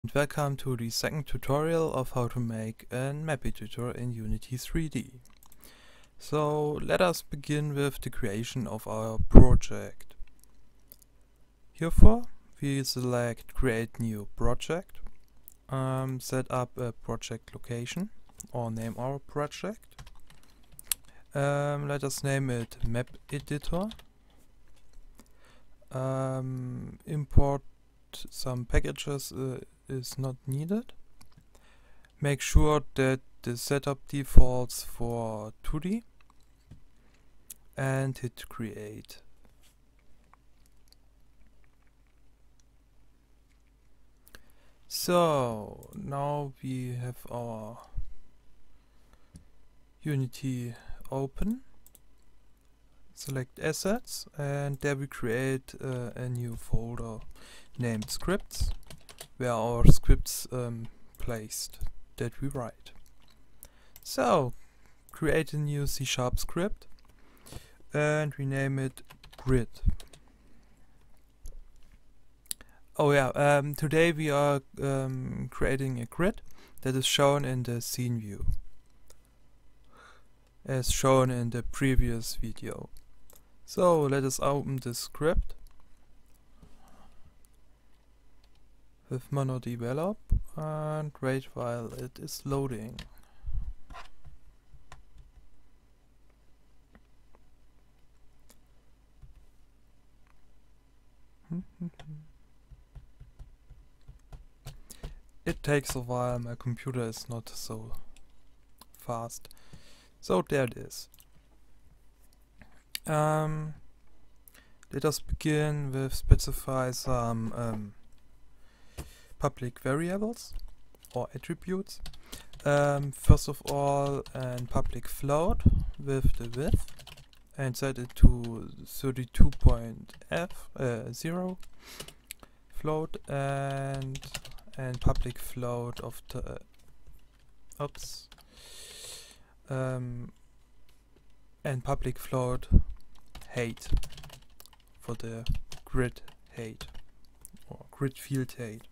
Welcome to the second tutorial of how to make an map editor in Unity 3D. So let us begin with the creation of our project. Herefore we select create new project, set up a project location or name our project. Let us name it map editor. Import some packages is not needed. Make sure that the setup defaults for 2D and hit create. So now we have our Unity open. Select assets and there we create a new folder named scripts, where our scripts placed that we write. So create a new C# script and rename it grid. Oh yeah, today we are creating a grid that is shown in the scene view as shown in the previous video. So let us open the script with monodevelop and wait while it is loading. It takes a while, my computer is not so fast. So there it is. Let us begin with specify some public variables or attributes. First of all, an public float with the width and set it to 32.0 float and public float of the and public float height for the grid height or grid field height.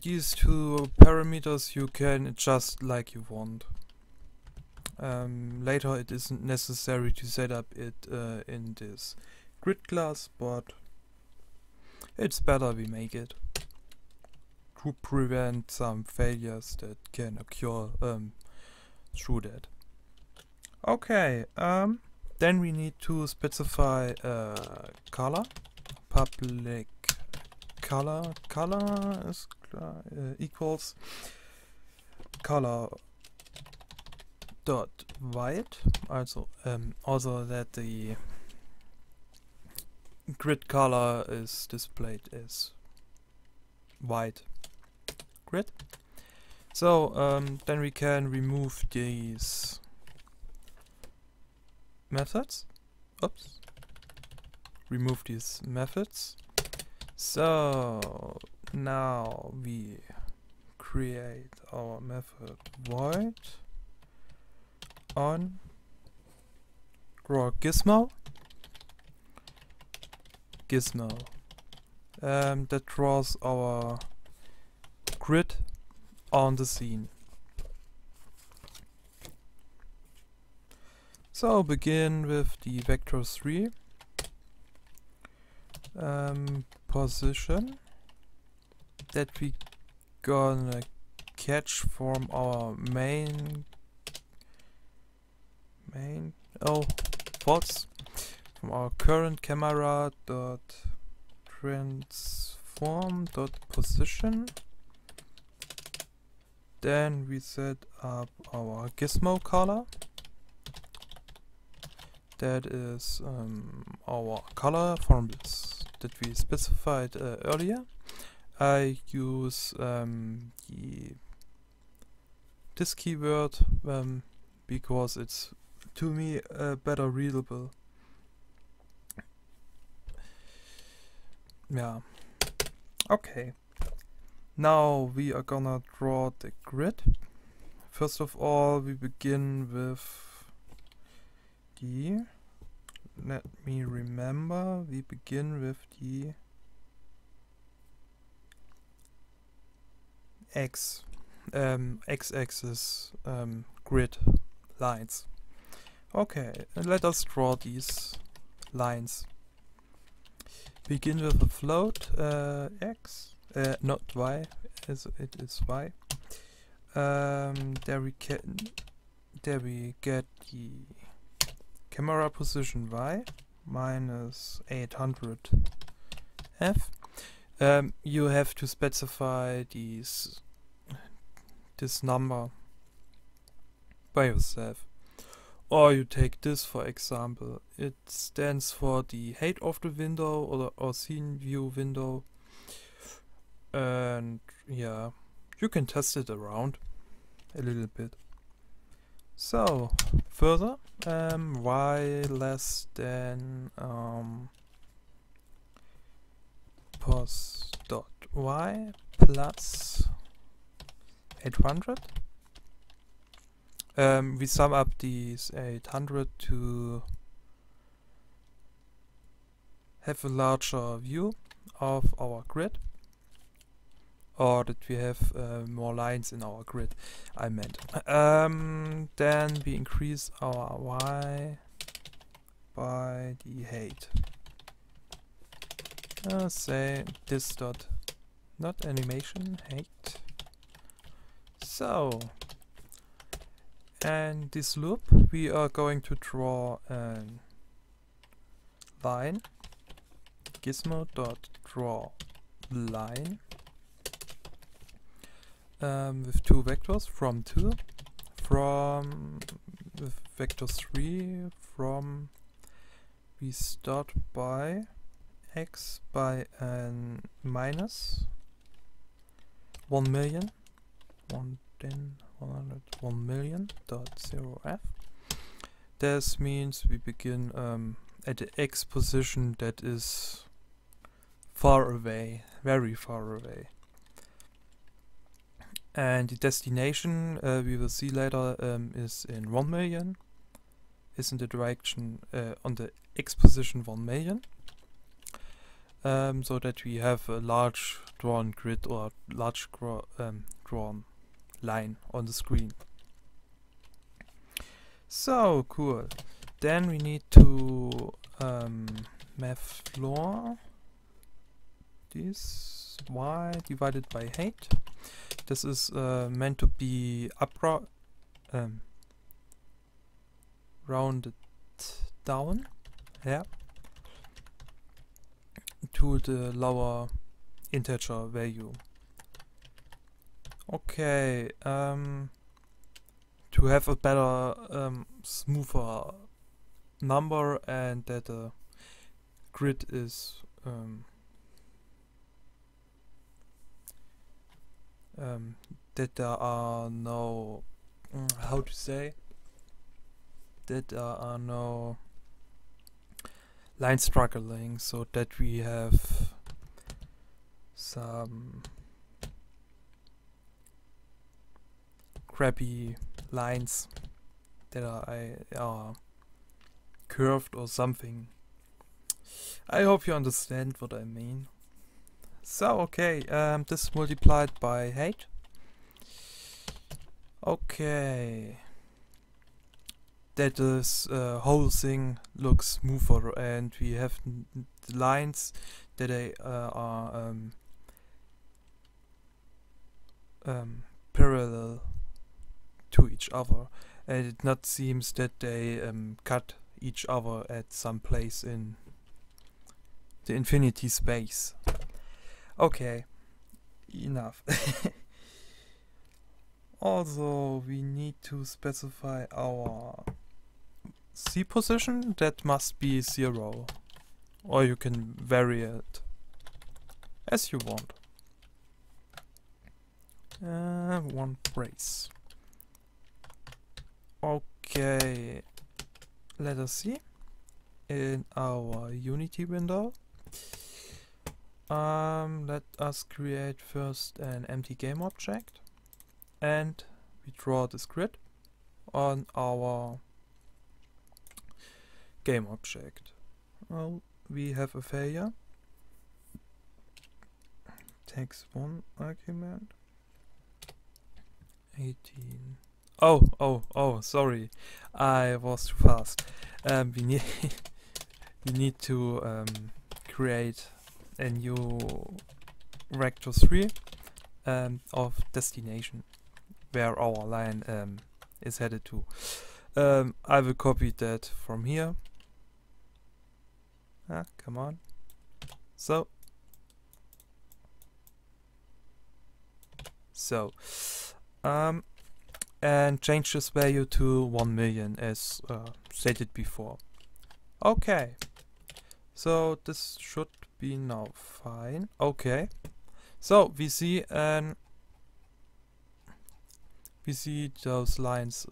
These two parameters you can adjust like you want. Later it isn't necessary to set up it in this grid class, but it's better we make it to prevent some failures that can occur through that. Okay, then we need to specify color. Public color is equals color dot white. Also that the grid color is displayed as white grid. So then we can remove these methods. Remove these methods. So now we create our method void on draw gizmo that draws our grid on the scene. So begin with the vector 3 position that we gonna catch from our main from our current camera dot transform dot position. Then we set up our gizmo color. That is our color from this that we specified earlier. I use this keyword because it's to me better readable. Yeah. Okay. Now we are gonna draw the grid. First of all, we begin with the, let me remember, we begin with the x-axis grid lines. Okay, and let us draw these lines. Begin with a float x, not y, as it is y. There we get the camera position y minus 800 f. You have to specify this number by yourself. Or you take this, for example. It stands for the height of the window or scene view window. And yeah, you can test it around a little bit. So, further, y less than pos.y plus 800. We sum up these 800 to have a larger view of our grid, or that we have more lines in our grid, I meant. Then we increase our y by the height. Say this dot, not animation, height. So, and this loop, we are going to draw a line, gizmo.draw line, with two vectors, from 2, with vector 3, we start by x by an minus 1 million, 1 million dot 0f. This means we begin at the x position that is far away, very far away. And the destination, we will see later, is in 1 million, is in the direction on the x position 1 million. So that we have a large drawn grid or large drawn line on the screen. So cool. Then we need to math floor this y divided by height. This is meant to be rounded down, yeah, to the lower integer value. Okay, to have a better, smoother number, and that the grid is that there are no how to say that there are no line struggling, so that we have some crappy lines that are curved or something. I hope you understand what I mean. So okay, this multiplied by height. Okay, that this whole thing looks smoother, and we have the lines that are parallel to each other, and it not seems that they cut each other at some place in the infinity space. Okay, enough. Also, we need to specify our C position. That must be 0, or you can vary it as you want. One brace. Okay, let us see. In our Unity window, let us create first an empty game object, and we draw this grid on our game object. Well, we have a failure. Takes one argument. 18. Oh, sorry. I was too fast. We need we need to create a new vector 3 of destination where our line is headed to. I will copy that from here. Come on. So and change this value to 1 million as stated before. Okay, so this should be now fine. Okay, so we see those lines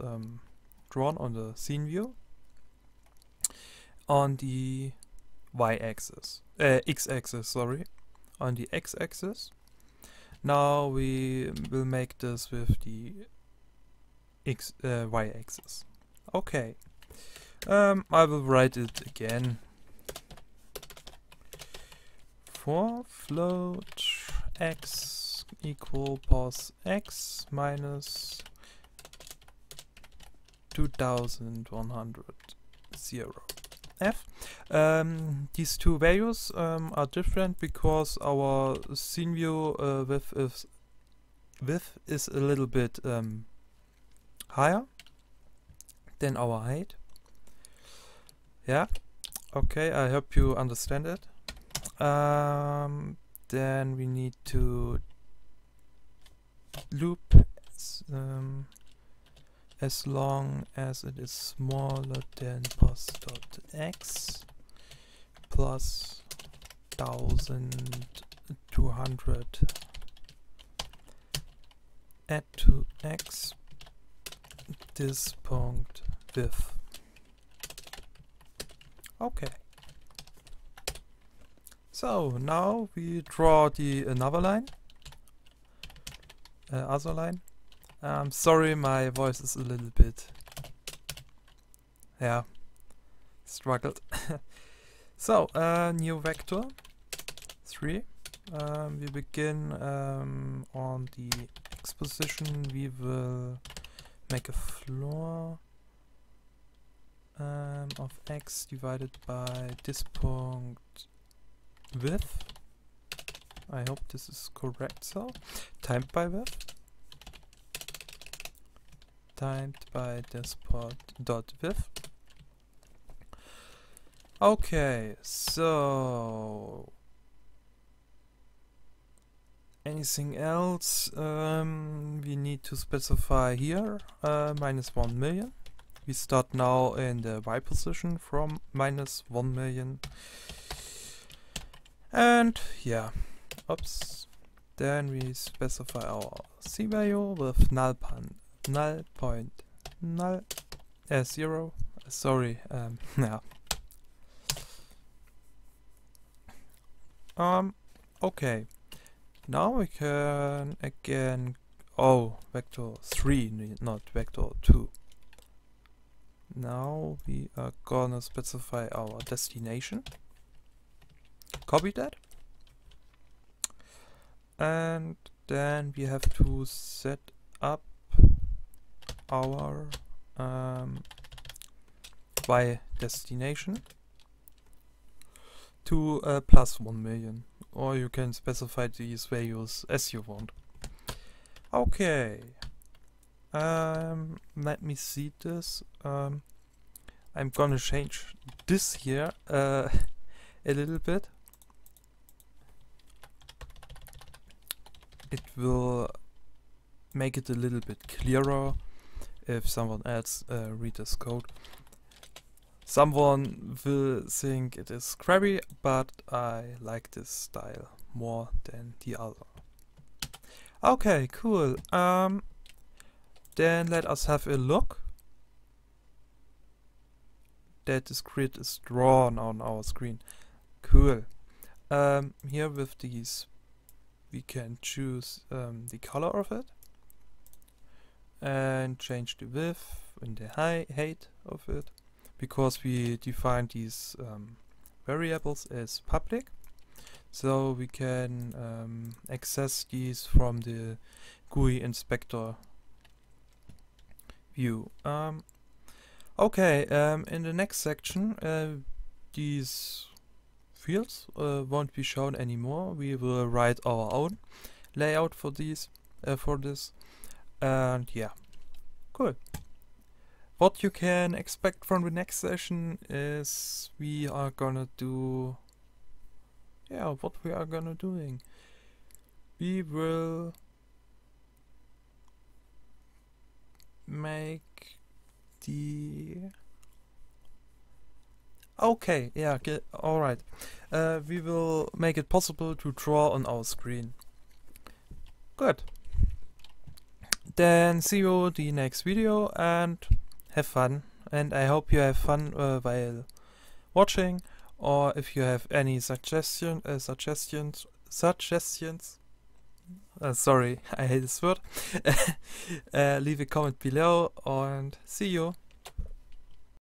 drawn on the scene view on the y-axis, x-axis, sorry, on the x-axis. Now we will make this with the y-axis. Okay, I will write it again. For float x equal pos x minus 2100 f. These two values are different because our scene view width is a little bit higher than our height. Yeah, okay, I hope you understand it. Then we need to loop as long as it is smaller than pos.x plus 1200 add to x this point width. Okay. So now we draw the another line, other line. Sorry, my voice is a little bit, yeah, struggled. So new vector 3. We begin on the x position. We will make a floor of x divided by this point width. I hope this is correct. So timed by width timed by this part dot width. Okay, so anything else we need to specify here? Minus 1 million. We start now in the y position from minus 1 million. And yeah, oops. Then we specify our c value with null point 0. Sorry, yeah. Okay. Now we can again. Oh, vector 3, not vector 2. Now we are gonna specify our destination. Copy that. And then we have to set up our y destination to plus 1 million. Or you can specify these values as you want. Okay. Let me see this. I'm gonna change this here a little bit. It will make it a little bit clearer if someone else reads this code. Someone will think it is scrappy, but I like this style more than the other. Okay, cool. Then let us have a look that this grid is drawn on our screen. Cool. Here with these we can choose the color of it and change the width and the height of it, because we define these variables as public, so we can access these from the GUI inspector view. Okay, in the next section, these fields won't be shown anymore. We will write our own layout for these, for this, and yeah, cool. What you can expect from the next session is we are gonna do, what we are gonna doing. We will make the alright. We will make it possible to draw on our screen. Good. Then see you the next video and have fun. And I hope you have fun while watching. Or if you have any suggestions. Sorry, I hate this word. Leave a comment below and see you.